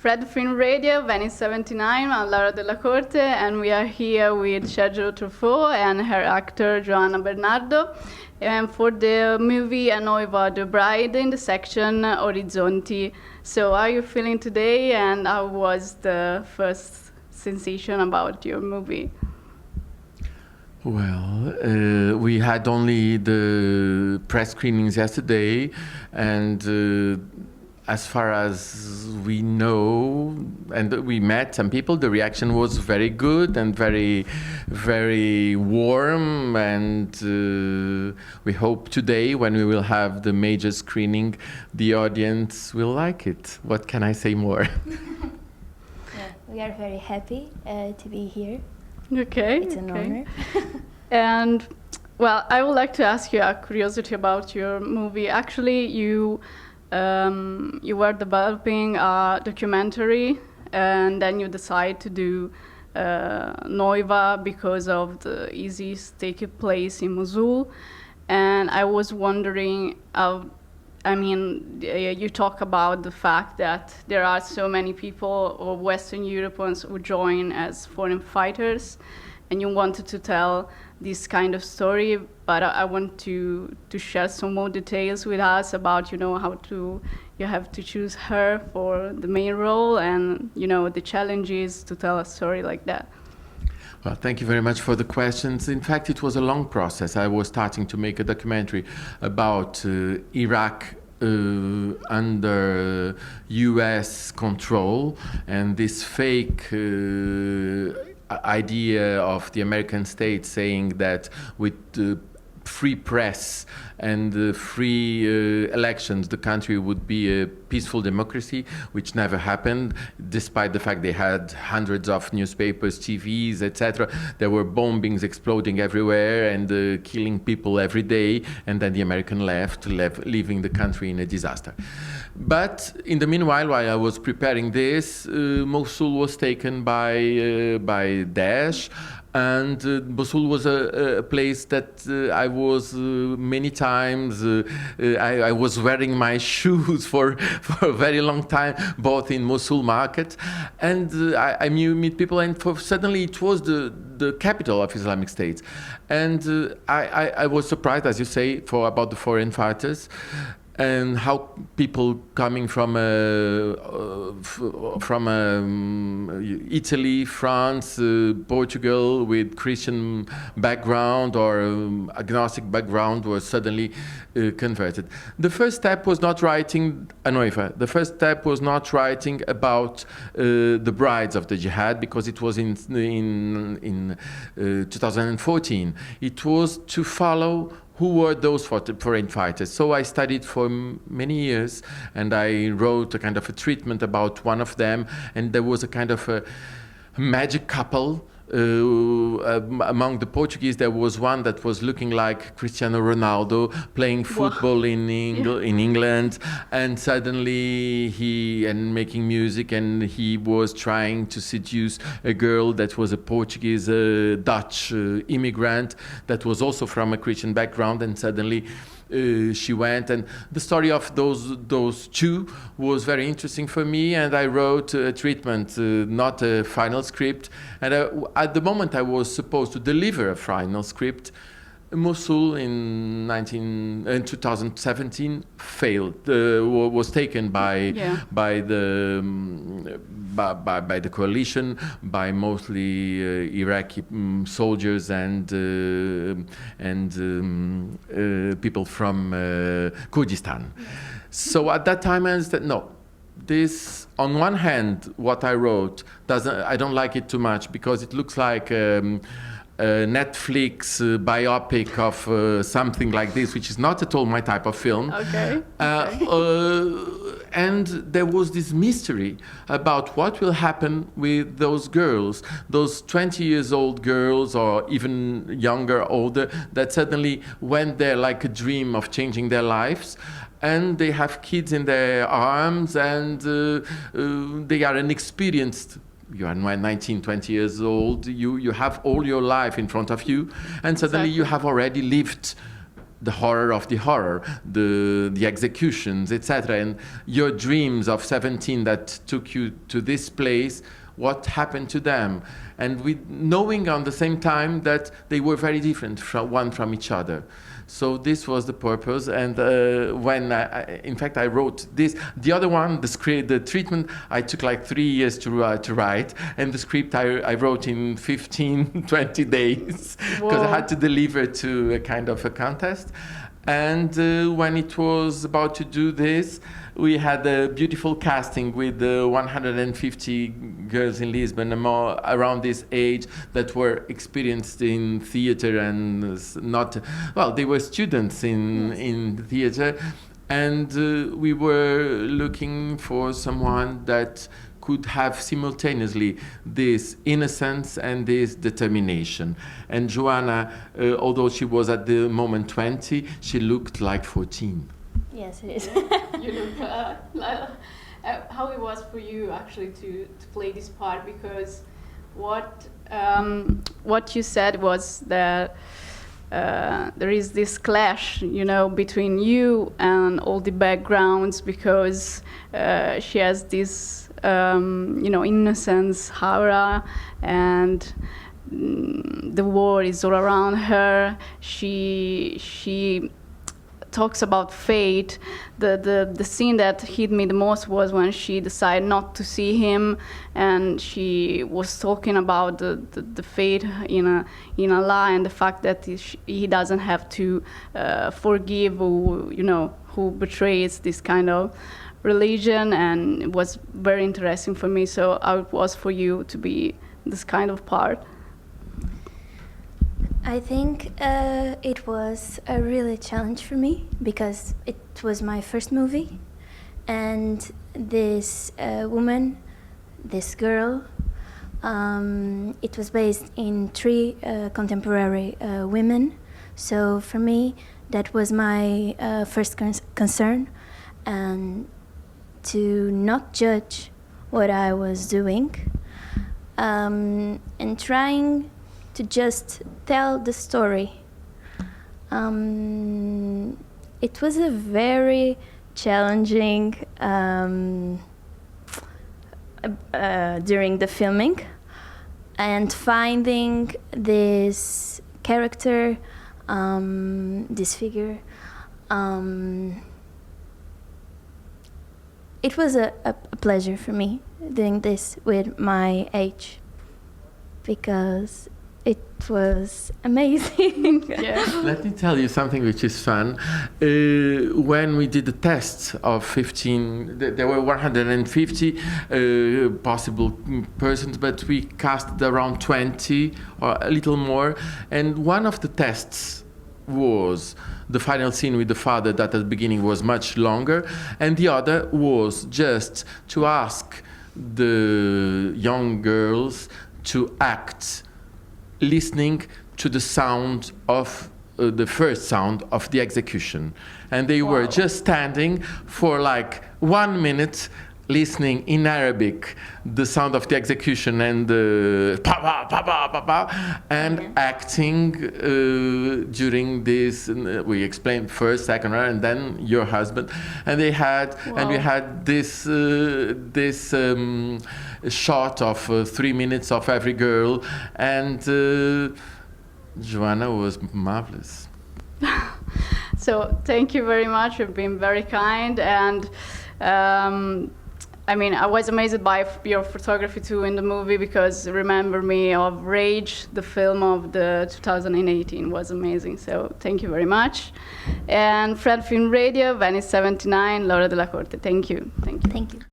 Fred Film Radio, Venice 79, I'm Laura Della Corte, and we are here with Sergio Truffaut and her actor Joana Bernardo, and for the movie NOIVA, The Bride, in the section Orizzonti. So how are you feeling today, and how was the first sensation about your movie? Well, we had only the press screenings yesterday, and as far as we know, and we met some people, the reaction was very good and very, very warm, and we hope today, when we will have the major screening, the audience will like it. What can I say more? Yeah, we are very happy to be here. Okay. It's an honor. And, well, I would like to ask you a curiosity about your movie. Actually, you were developing a documentary, and then you decide to do NOIVA because of the ISIS taking place in Mosul. And I was wondering, you talk about the fact that there are so many people or Western Europeans who join as foreign fighters, and you wanted to tell this kind of story, but I want to share some more details with us about, how you have to choose her for the main role, and, the challenges to tell a story like that. Well, thank you very much for the questions. In fact, it was a long process. I was starting to make a documentary about Iraq under US control, and this fake idea of the American state saying that with free press and free elections, the country would be a peaceful democracy, which never happened, despite the fact they had hundreds of newspapers, TVs, etc. There were bombings exploding everywhere and killing people every day, and then the American left, leaving the country in a disaster. But in the meanwhile, while I was preparing this, Mosul was taken by Daesh. And Mosul was a place that I was many times. I was wearing my shoes for a very long time, both in Mosul market, and I meet people. And suddenly it was the capital of Islamic State, and I was surprised, as you say, about the foreign fighters. And how people coming from Italy, France, Portugal with Christian background or agnostic background were suddenly converted. The first step was not writing a NOIVA. The first step was not writing about the brides of the jihad, because it was in 2014. It was to follow who were those foreign fighters. So I studied for many years, and I wrote a kind of a treatment about one of them, and there was a kind of a magic couple. Among the Portuguese, there was one that was looking like Cristiano Ronaldo playing football in England, and suddenly making music, and he was trying to seduce a girl that was a Portuguese Dutch immigrant that was also from a Christian background, and suddenly she went, and the story of those two was very interesting for me, and I wrote a treatment, not a final script. And at the moment I was supposed to deliver a final script, Mosul in 2017 failed. Was taken by the coalition, by mostly Iraqi soldiers and people from Kurdistan. So at that time I understood, no. This, on one hand, what I wrote I don't like it too much, because it looks like Netflix biopic of something like this, which is not at all my type of film. Okay. And there was this mystery about what will happen with those girls, those 20 years old girls, or even younger, older, that suddenly went there like a dream of changing their lives. And they have kids in their arms, and they are inexperienced. You are 19, 20 years old, you have all your life in front of you, and suddenly you have already lived the horror of the horror, the executions, etc. And your dreams of 17 that took you to this place, what happened to them? And with knowing on the same time that they were very different from each other. So this was the purpose. And when in fact I wrote this, the other one, the script, the treatment, I took like 3 years to write, and the script I wrote in 15, 20 days, because I had to deliver to a kind of a contest. And when it was about to do this, we had a beautiful casting with 150 girls in Lisbon, around this age, that were experienced in theater and not, well, they were students in theater. And we were looking for someone that could have simultaneously this innocence and this determination. And Joana, although she was at the moment 20, she looked like 14. Yes, it is. You look how it was for you actually to play this part, because what you said was that there is this clash, you know, between you and all the backgrounds, because she has this you know, innocence aura, and the war is all around her. She talks about fate. The scene that hit me the most was when she decided not to see him, and she was talking about the fate in a lie, and the fact that he doesn't have to forgive, who, you know, who betrays this kind of religion. And it was very interesting for me. So how it was for you to be this kind of part? I think it was a really challenge for me, because it was my first movie, and this woman, this girl, it was based in 3 contemporary women. So for me, that was my first concern, and to not judge what I was doing, and trying to just tell the story. It was a very challenging during the filming, and finding this character, this figure. It was a pleasure for me doing this with my age, because it was amazing. Yeah. Let me tell you something which is fun. When we did the tests of 15, there were 150 possible persons, but we casted around 20 or a little more. And one of the tests was the final scene with the father, that at the beginning was much longer, and the other was just to ask the young girls to act listening to the sound of the first sound of the execution. And they were just standing for like 1 minute, listening in Arabic the sound of the execution and the pa pa pa pa pa pa, and acting during this. We explained first, second, and then your husband, and they had and we had this shot of 3 minutes of every girl, and Joana was marvelous. So thank you very much. You've been very kind, and I mean, I was amazed by your photography too in the movie, because remember me of Rage, the film of the 2018 was amazing. So thank you very much. And Fred Film Radio, Venice 79, Laura Della Corte. Thank you. Thank you. Thank you.